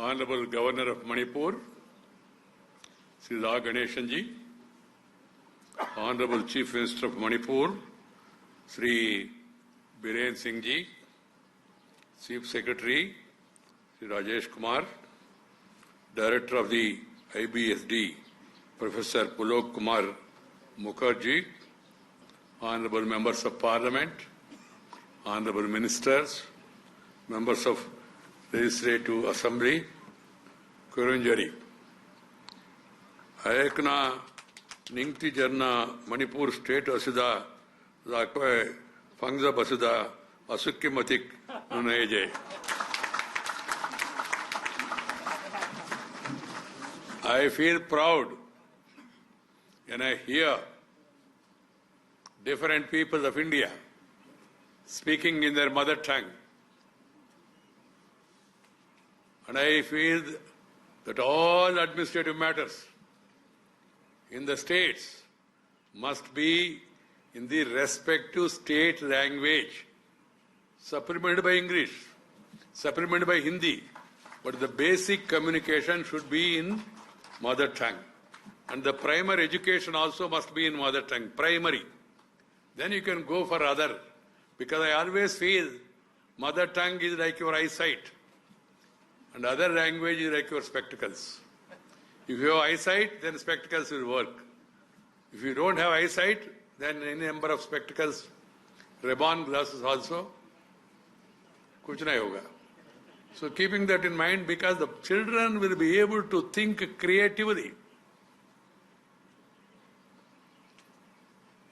Honorable Governor of Manipur, Sri La Ganeshan Ji, Honorable Chief Minister of Manipur, Sri Biren Singh Ji, Chief Secretary, Sri Rajesh Kumar, Director of the IBSD, Professor Pulok Kumar Mukherjee, Honorable Members of Parliament, Honorable Ministers, Members of Legislative Assembly, Kurunjari. Ayekna Ningti Jarna Manipur State Asida Zakwe Fangza Basida Asukimatik Nunaje. I feel proud when I hear different people of India speaking in their mother tongue. And I feel that all administrative matters in the states must be in the respective state language, supplemented by English, supplemented by Hindi, but the basic communication should be in mother tongue. And the primary education also must be in mother tongue, primary. Then you can go for other, because I always feel mother tongue is like your eyesight, and other language is like your spectacles. If you have eyesight, then spectacles will work. If you don't have eyesight, then any number of spectacles, Ray-Ban glasses also, kuch nahi hoga. So keeping that in mind, because the children will be able to think creatively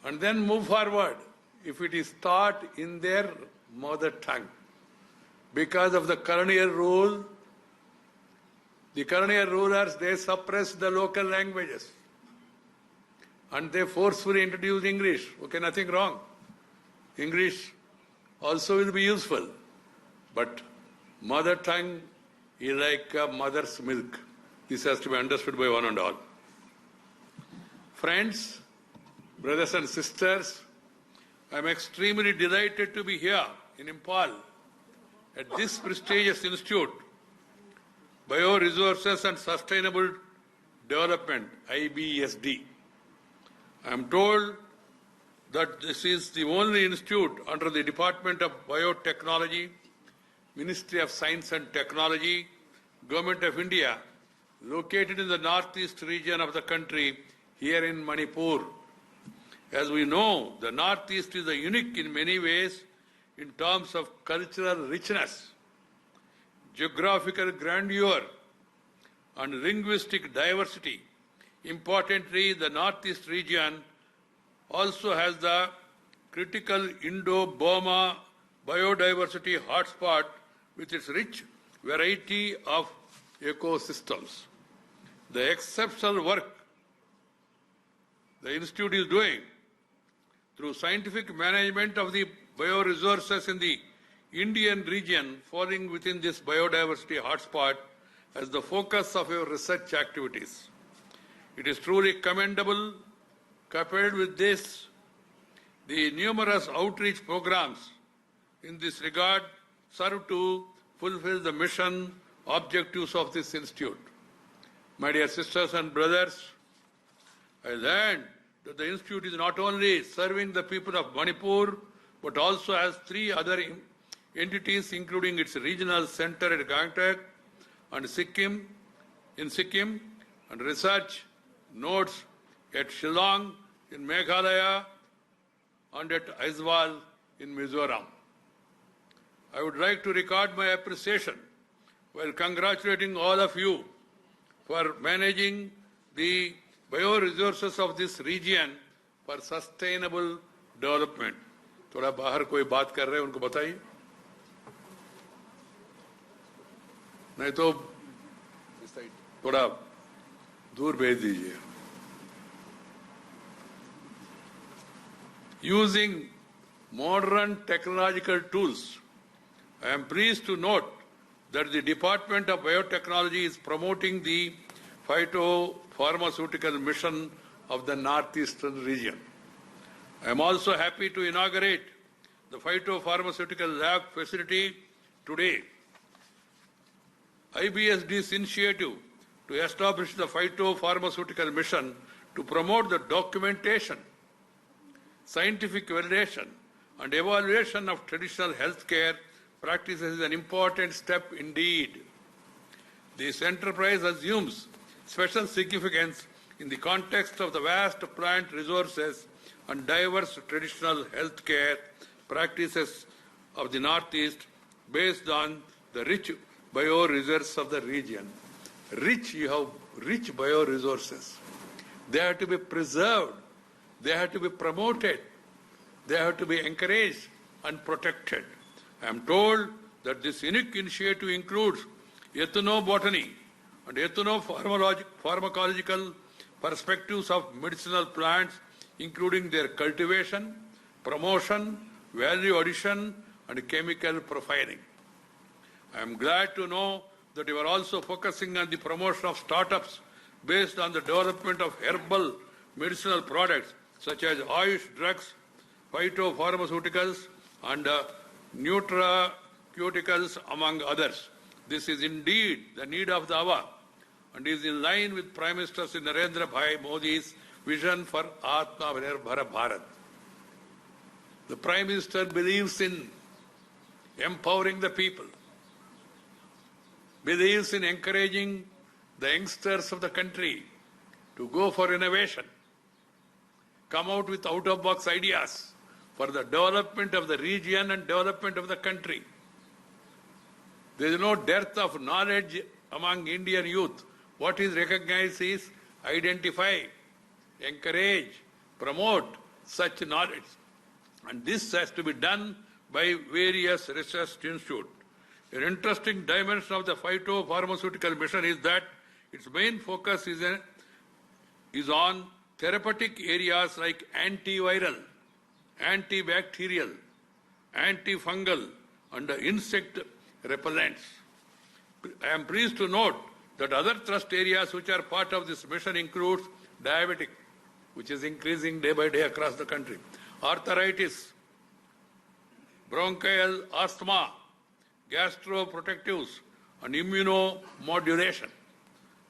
and then move forward if it is taught in their mother tongue. Because of the colonial rule, the colonial rulers, they suppressed the local languages and they forcefully introduced English. Okay, nothing wrong. English also will be useful. But mother tongue is like a mother's milk. This has to be understood by one and all. Friends, brothers and sisters, I am extremely delighted to be here in Impal at this prestigious institute, Bioresources and Sustainable Development, IBSD. I am told that this is the only institute under the Department of Biotechnology, Ministry of Science and Technology, Government of India, located in the northeast region of the country, here in Manipur. As we know, the northeast is unique in many ways in terms of cultural richness, geographical grandeur, and linguistic diversity. Importantly, the northeast region also has the critical Indo-Burma biodiversity hotspot with its rich variety of ecosystems. The exceptional work the Institute is doing through scientific management of the bioresources in the Indian region falling within this biodiversity hotspot as the focus of your research activities. It is truly commendable. Coupled with this, the numerous outreach programs in this regard serve to fulfill the mission objectives of this institute. My dear sisters and brothers, I learned that the institute is not only serving the people of Manipur, but also has 3 other entities, including its regional center at Gangtok and Sikkim, and research nodes at Shillong in Meghalaya and at Aizawl in Mizoram. I would like to record my appreciation while congratulating all of you for managing the bioresources of this region for sustainable development. थोड़ा बाहर कोई बात कर रहे हैं उनको बताइए, नहीं तो थोड़ा दूर भेज दीजिए. Using modern technological tools, I am pleased to note that the Department of Biotechnology is promoting the phytopharmaceutical mission of the northeastern region. I am also happy to inaugurate the phytopharmaceutical lab facility today. IBSD's initiative to establish the phytopharmaceutical mission to promote the documentation, scientific validation, and evaluation of traditional healthcare practices is an important step indeed. This enterprise assumes special significance in the context of the vast plant resources and diverse traditional healthcare practices of the Northeast based on the rich bioresources of the region. You have rich bioresources. They have to be preserved. They have to be promoted. They have to be encouraged and protected. I am told that this unique initiative includes ethnobotany and ethnopharmacological perspectives of medicinal plants, including their cultivation, promotion, value addition, and chemical profiling. I am glad to know that you are also focusing on the promotion of startups based on the development of herbal medicinal products such as Ayush drugs, phytopharmaceuticals, and nutraceuticals, among others. This is indeed the need of the hour and is in line with Prime Minister Narendra Bhai Modi's vision for Atmanirbhar Bharat. The Prime Minister believes in empowering the people, believes in encouraging the youngsters of the country to go for innovation, come out with out-of-box ideas for the development of the region and development of the country. There is no dearth of knowledge among Indian youth. What is recognized is identify, encourage, promote such knowledge. And this has to be done by various research institutes. An interesting dimension of the phytopharmaceutical mission is that its main focus is on therapeutic areas like antiviral, antibacterial, antifungal, and insect repellents. I am pleased to note that other thrust areas which are part of this mission includes diabetic, which is increasing day by day across the country, arthritis, bronchial asthma, gastroprotectives, and immunomodulation.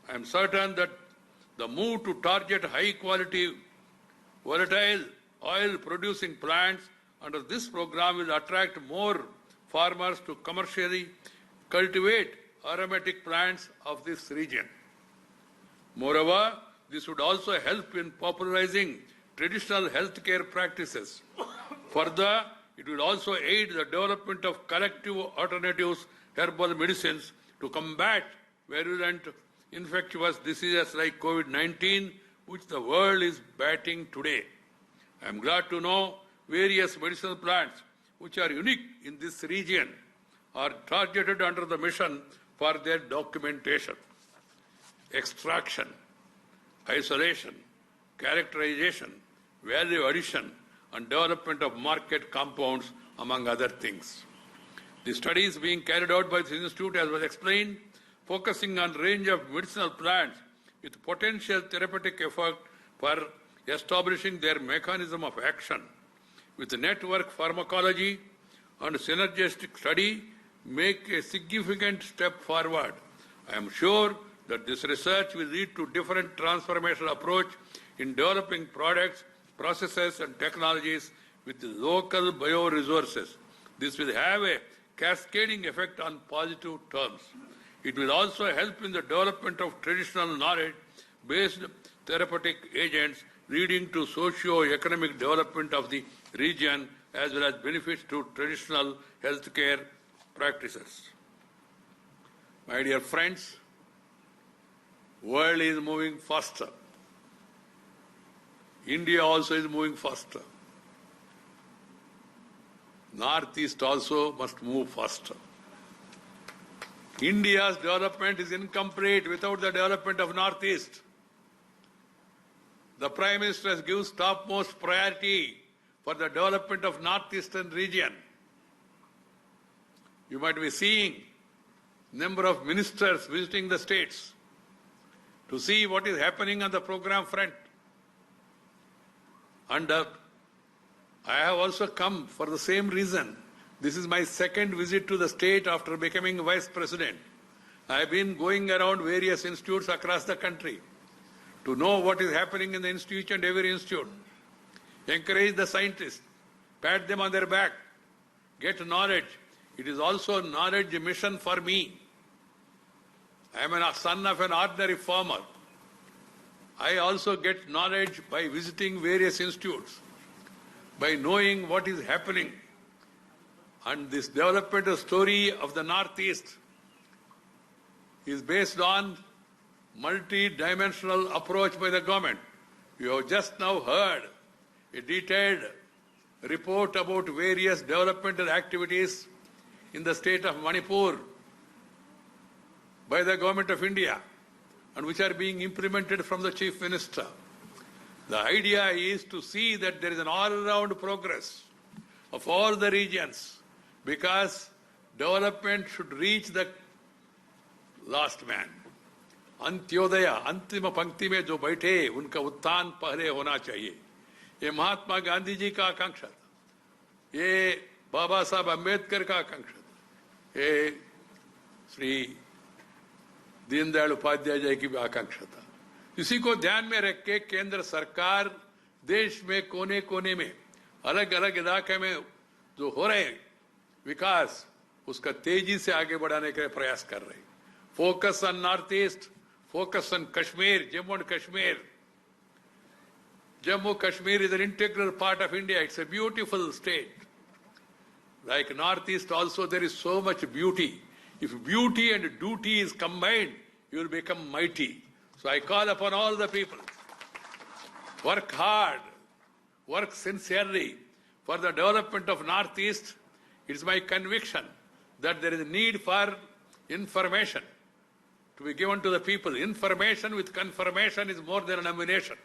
I am certain that the move to target high-quality volatile oil-producing plants under this program will attract more farmers to commercially cultivate aromatic plants of this region. Moreover, this would also help in popularizing traditional healthcare practices. Further, it will also aid the development of collective alternatives, herbal medicines, to combat virulent infectious diseases like COVID-19, which the world is battling today. I am glad to know various medicinal plants which are unique in this region are targeted under the mission for their documentation, extraction, isolation, characterization, value addition, and development of market compounds, among other things. The studies being carried out by this institute, as was explained, focusing on range of medicinal plants with potential therapeutic effect for establishing their mechanism of action. With network pharmacology and synergistic study, make a significant step forward. I am sure that this research will lead to different transformational approach in developing products, processes, and technologies with local bioresources. This will have a cascading effect on positive terms. It will also help in the development of traditional knowledge-based therapeutic agents, leading to socio-economic development of the region as well as benefits to traditional healthcare practices. My dear friends, world is moving faster. India also is moving faster. Northeast also must move faster. India's development is incomplete without the development of Northeast. The Prime Minister gives topmost priority for the development of Northeastern region. You might be seeing number of ministers visiting the states to see what is happening on the program front. And I have also come for the same reason. This is my second visit to the state after becoming Vice President. I have been going around various institutes across the country to know what is happening in the institute and every institute. Encourage the scientists, pat them on their back, get knowledge. It is also a knowledge mission for me. I am a son of an ordinary farmer. I also get knowledge by visiting various institutes, by knowing what is happening. And this development story of the Northeast is based on multi-dimensional approach by the government. You have just now heard a detailed report about various developmental activities in the state of Manipur by the government of India and which are being implemented from the Chief Minister. The idea is to see that there is an all-around progress of all the regions because development should reach the last man. Antyodaya अंतिम पंक्ति में जो बैठे उनका उत्थान पहले होना चाहिए. ये महात्मा गांधी जी का आकांक्षा था, ये बाबा साहब अम्बेडकर का आकांक्षा था, ये श्री दीनदयाल उपाध्याय जी की भी आकांक्षा था. इसी को ध्यान में रख के केंद्र सरकार देश में कोने कोने में अलग अलग इलाके में जो हो रहे विकास उसका तेजी से आगे बढ़ाने के प्रयास कर रहे. Focus on north east, focus on Kashmir, Jammu and Kashmir. Jammu Kashmir is an integral part of India. It's a beautiful state. Like Northeast also, there is so much beauty. If beauty and duty is combined, you will become mighty. So I call upon all the people, work hard, work sincerely for the development of Northeast. It's my conviction that there is a need for information to be given to the people. Information with confirmation is more than an ammunition.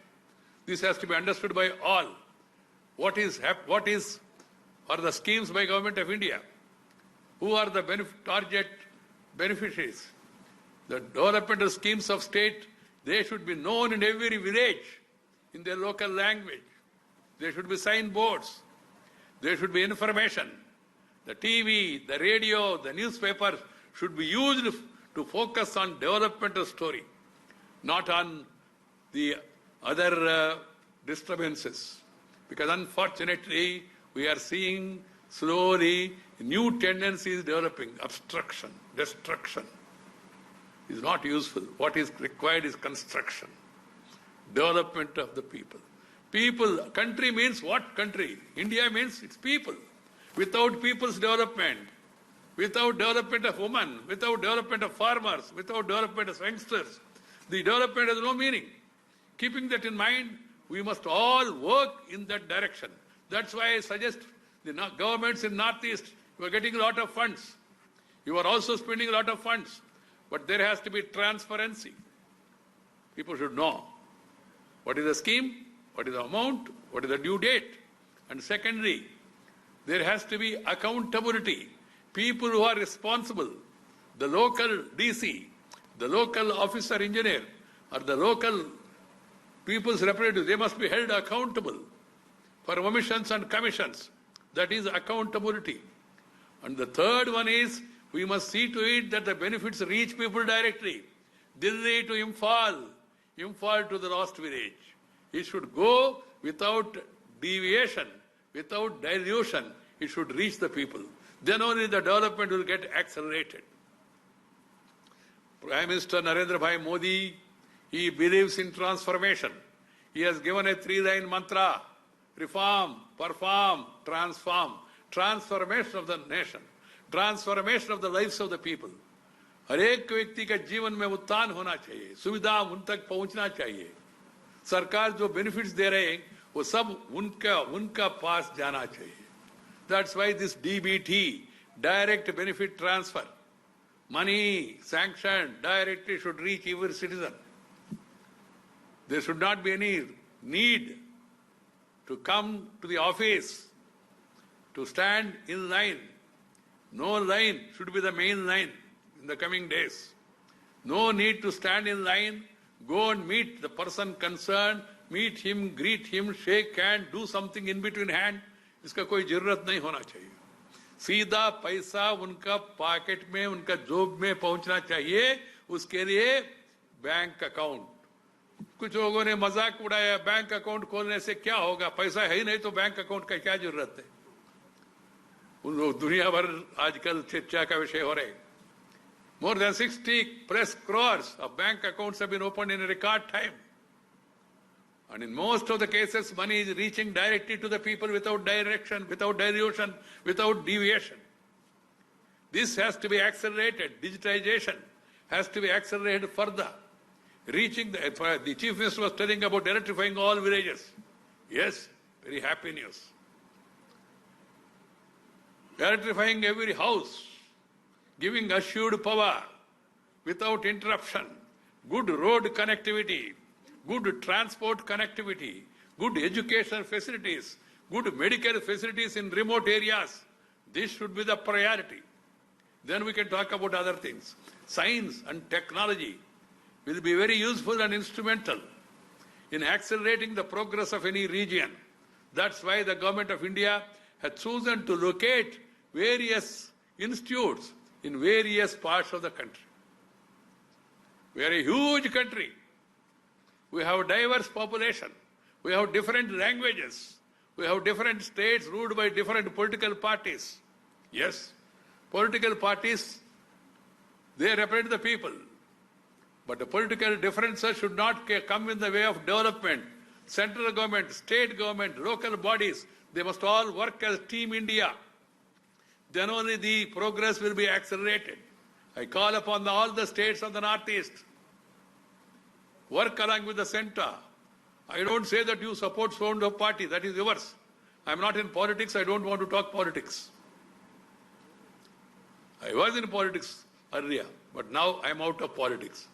This has to be understood by all. What are the schemes by Government of India? Who are the target beneficiaries? The developmental schemes of state, they should be known in every village in their local language. There should be signboards. There should be information. The TV, the radio, the newspaper should be used to focus on developmental story, not on the other disturbances. Because unfortunately, we are seeing slowly new tendencies developing. Obstruction, destruction is not useful. What is required is construction, development of the people. People, country means what country? India means it's people. Without people's development, without development of women, without development of farmers, without development of youngsters, the development has no meaning. Keeping that in mind, we must all work in that direction. That's why I suggest the governments in Northeast, you are getting a lot of funds. You are also spending a lot of funds. But there has to be transparency. People should know what is the scheme, what is the amount, what is the due date. And secondly, there has to be accountability. People who are responsible, the local DC, the local officer engineer, or the local people's representatives, they must be held accountable for omissions and commissions. That is accountability. And the third one is, we must see to it that the benefits reach people directly. Delhi to Imphal, Imphal to the last village. It should go without deviation, without dilution. It should reach the people. Then only the development will get accelerated. Prime Minister Narendra Bhai Modi, he believes in transformation. He has given a 3-line mantra: reform, perform, transform. Transformation of the nation, transformation of the lives of the people. हर एक व्यक्ति का जीवन में उत्थान होना चाहिए, सुविधा उन तक पहुंचना चाहिए. सरकार जो बेनिफिट्स दे रहे हैं वो सब उनका पास जाना चाहिए. That's why this DBT, direct benefit transfer, money sanctioned directly should reach every citizen. There should not be any need to come to the office to stand in line. No line should be the main line in the coming days. No need to stand in line. Go and meet the person concerned, meet him, greet him, shake hand, do something in between hand. इसका कोई जरूरत नहीं होना चाहिए. सीधा पैसा उनका pocket में, उनका जोब में पहुंचना चाहिए, उसके लिए बैंक अकाउंट। कुछ लोगों ने मजाक उड़ाया, बैंक अकाउंट खोलने से क्या होगा, पैसा है ही नहीं तो बैंक अकाउंट का क्या जरूरत है। उन लोग दुनिया भर आजकल चर्चा का विषय हो रहे। More than 60 plus crores of bank accounts have been opened in a record time. And in most of the cases, money is reaching directly to the people without direction, without dilution, without deviation. This has to be accelerated. Digitization has to be accelerated further. Reaching the Chief Minister was telling about electrifying all villages. Yes, very happy news. Electrifying every house, giving assured power without interruption, good road connectivity, good transport connectivity, good education facilities, good medical facilities in remote areas. This should be the priority. Then we can talk about other things. Science and technology will be very useful and instrumental in accelerating the progress of any region. That's why the government of India has chosen to locate various institutes in various parts of the country. We are a huge country. We have a diverse population. We have different languages. We have different states ruled by different political parties. Yes, political parties, they represent the people. But the political differences should not come in the way of development. Central government, state government, local bodies, they must all work as Team India. Then only the progress will be accelerated. I call upon all the states of the Northeast. Work along with the center. I don't say that you support so-and-so party. That is yours. I'm not in politics. I don't want to talk politics. I was in politics earlier, but now I'm out of politics.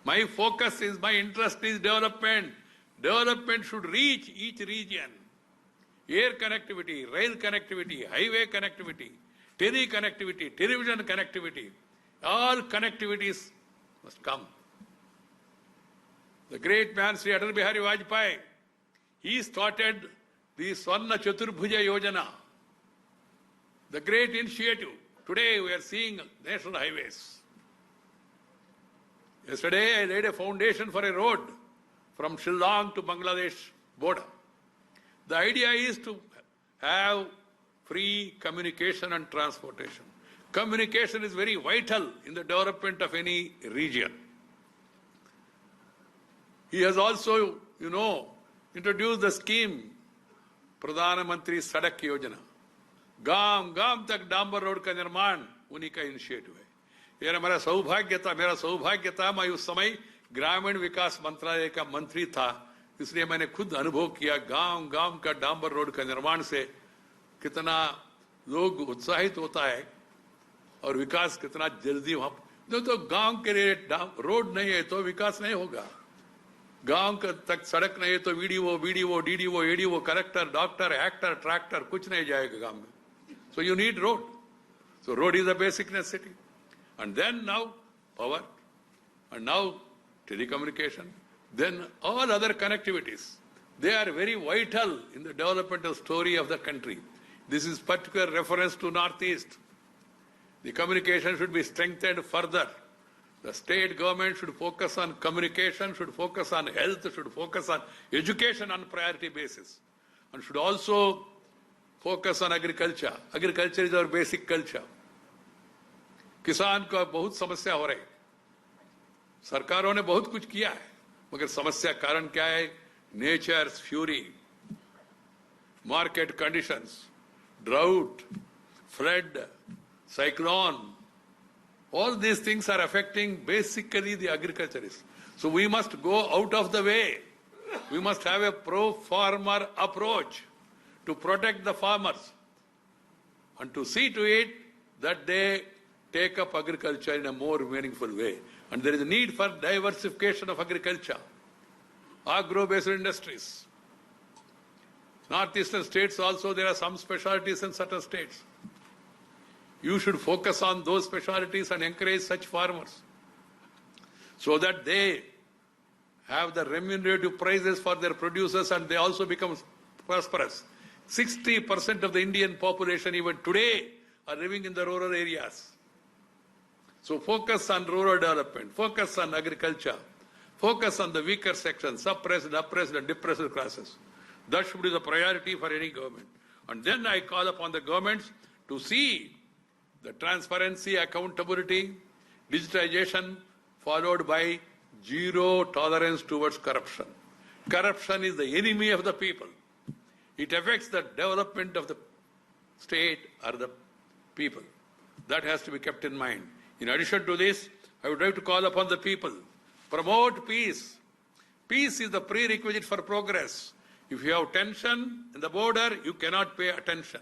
My focus is, my interest is development. Development should reach each region. Air connectivity, rail connectivity, highway connectivity, tele-connectivity, television connectivity, all connectivities must come. The great man Sri Atal Bihari Vajpayee, he started the Swarna Chaturbhuja Yojana, the great initiative. Today we are seeing national highways. Yesterday I laid a foundation for a road from Shillong to Bangladesh border. The idea is to have free communication and transportation. Communication is very vital in the development of any region. He has also, introduced the scheme, Pradhan Mantri Sadak Yojana. गांव गांव तक डांबर road का निर्माण उन्हीं का initiative है। ये मेरा सौभाग्य था मैं उस समय ग्रामीण विकास मंत्रालय का मंत्री था, इसलिए मैंने खुद अनुभव किया गांव गांव का डांबर रोड का निर्माण से कितना लोग उत्साहित होता है और विकास कितना जल्दी वहां। तो गांव के लिए रोड नहीं है तो विकास नहीं होगा। गांव तक सड़क नहीं है तो video DDO ADO collector doctor actor tractor कुछ नहीं जाएगा गांव में। So you need road. So road is a basic necessity. And then now power, and now telecommunication, then all other connectivities. They are very vital in the developmental story of the country. This is particular reference to Northeast. The communication should be strengthened further. The state government should focus on communication, should focus on health, should focus on education on priority basis, and should also focus on agriculture. Agriculture is our basic culture. किसान को बहुत समस्या हो रही, सरकारों ने बहुत कुछ किया है, मगर समस्या कारण क्या है? Nature's fury, market conditions, drought, flood, cyclone. All these things are affecting basically the agriculturists. So we must go out of the way. We must have a pro-farmer approach to protect the farmers and to see to it that they take up agriculture in a more meaningful way. And there is a need for diversification of agriculture, agro-based industries. Northeastern states also, there are some specialties in certain states. You should focus on those specialties and encourage such farmers so that they have the remunerative prices for their producers and they also become prosperous. 60% of the Indian population even today are living in the rural areas. So focus on rural development, focus on agriculture, focus on the weaker sections, suppressed, oppressed and depressed classes. That should be the priority for any government. And then I call upon the governments to see the transparency, accountability, digitization, followed by zero tolerance towards corruption. Corruption is the enemy of the people. It affects the development of the state or the people. That has to be kept in mind. In addition to this, I would like to call upon the people. Promote peace. Peace is the prerequisite for progress. If you have tension in the border, you cannot pay attention.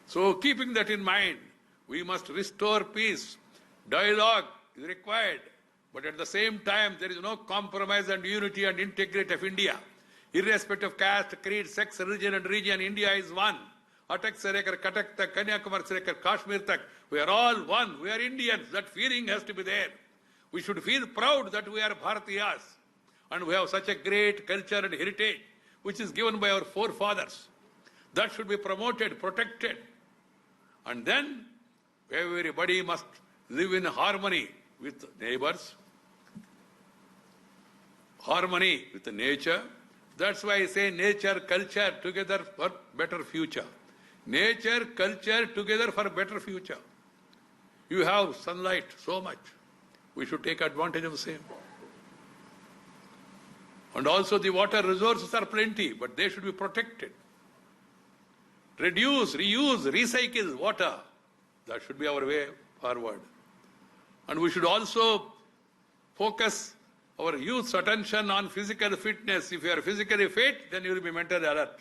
So keeping that in mind, we must restore peace. Dialogue is required. But at the same time, there is no compromise on unity and integrity of India. Irrespective of caste, creed, sex, religion and region, India is one. Atak se lekar Katak tak, Kanyakumari se lekar Kashmir tak, we are all one. We are Indians. That feeling has to be there. We should feel proud that we are Bharatiyas. And we have such a great culture and heritage, which is given by our forefathers. That should be promoted, protected. And then everybody must live in harmony with neighbors, harmony with the nature. That's why I say nature, culture together for better future. Nature, culture together for better future. You have sunlight so much. We should take advantage of the same. And also the water resources are plenty, but they should be protected. Reduce, reuse, recycle water. That should be our way forward. And we should also focus our youth's attention on physical fitness. If you are physically fit, then you will be mentally alert.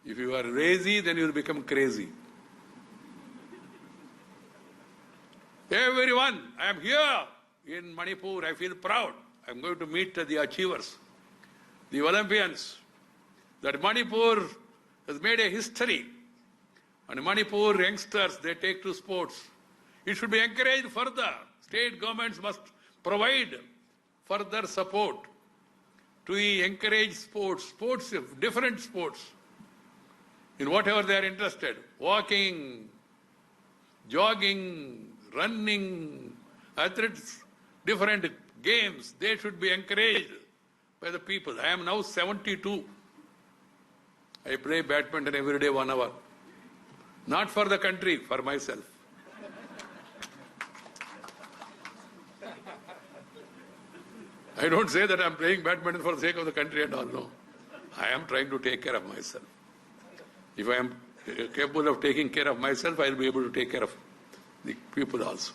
If you are lazy, then you will become crazy. Everyone, I am here in Manipur. I feel proud. I am going to meet the achievers, the Olympians. That Manipur has made a history. And Manipur youngsters, they take to sports. It should be encouraged further. State governments must provide further support to encourage sports, different sports, in whatever they are interested. Walking, jogging, running, athletics, different games, they should be encouraged by the people. I am now 72. I play badminton every day 1 hour. Not for the country, for myself. I don't say that I am playing badminton for the sake of the country and all. No. I am trying to take care of myself. If I am capable of taking care of myself, I will be able to take care of the people also.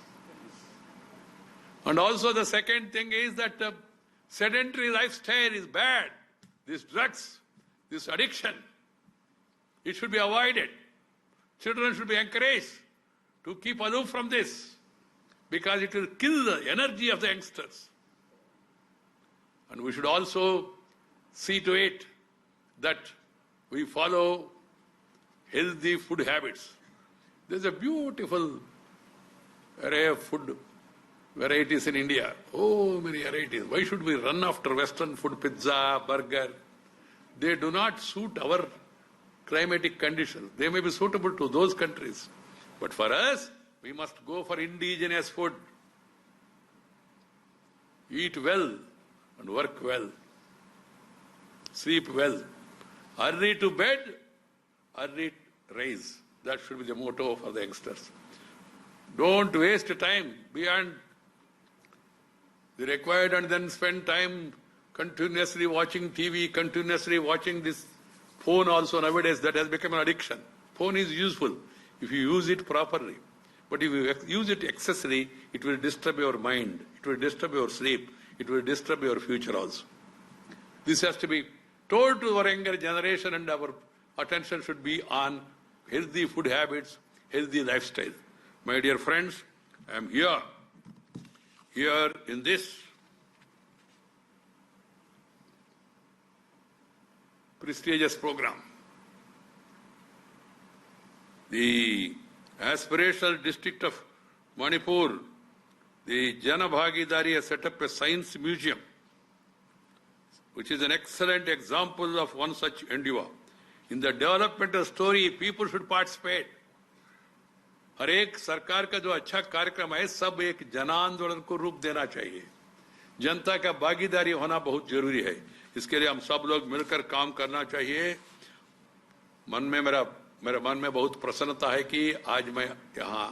And also the second thing is that sedentary lifestyle is bad. These drugs, this addiction, it should be avoided. Children should be encouraged to keep aloof from this because it will kill the energy of the youngsters. And we should also see to it that we follow healthy food habits. There's a beautiful array of food varieties in India. Oh, many varieties. Why should we run after Western food, pizza, burger? They do not suit our climatic conditions. They may be suitable to those countries. But for us, we must go for indigenous food. Eat well and work well. Sleep well. Early to bed, early rise. That should be the motto for the youngsters. Don't waste time beyond the required and then spend time continuously watching TV, continuously watching this phone also nowadays. That has become an addiction. Phone is useful if you use it properly. But if you use it excessively, it will disturb your mind. It will disturb your sleep. It will disturb your future also. This has to be told to our younger generation, and our attention should be on healthy food habits, healthy lifestyle. My dear friends, I am here in this prestigious program. The aspirational district of Manipur, the Jana Bhagidari, has set up a science museum, which is an excellent example of one such endeavor. In the developmental story, people should participate. हर एक सरकार का जो अच्छा कार्यक्रम है सब एक जन आंदोलन को रूप देना चाहिए. जनता का भागीदारी होना बहुत जरूरी है. इसके लिए हम सब लोग मिलकर काम करना चाहिए. मेरे मन में बहुत प्रसन्नता है कि आज मैं यहाँ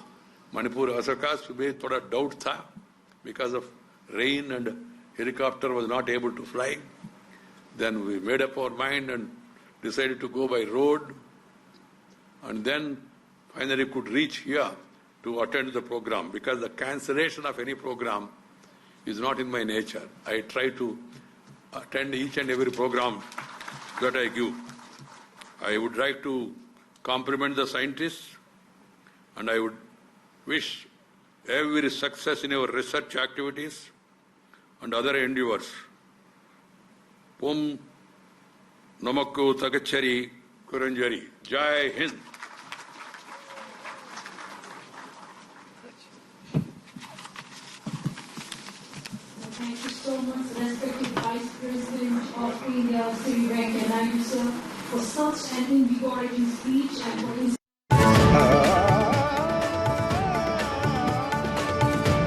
मणिपुर आ सका. सुबह थोड़ा डाउट था because of rain and helicopter was not able to fly. Then we made up our mind and decided to go by road, and then finally could reach here to attend the program, because the cancellation of any program is not in my nature. I try to attend each and every program that I give. I would like to compliment the scientists, and I would wish every success in your research activities and other endeavors. Pum Namakku Takachari Kuranjari. Jai Hind. Thank you so much, respected Vice President of India, Sri Venkaiah Naidu, sir, for such an invigorating speech and for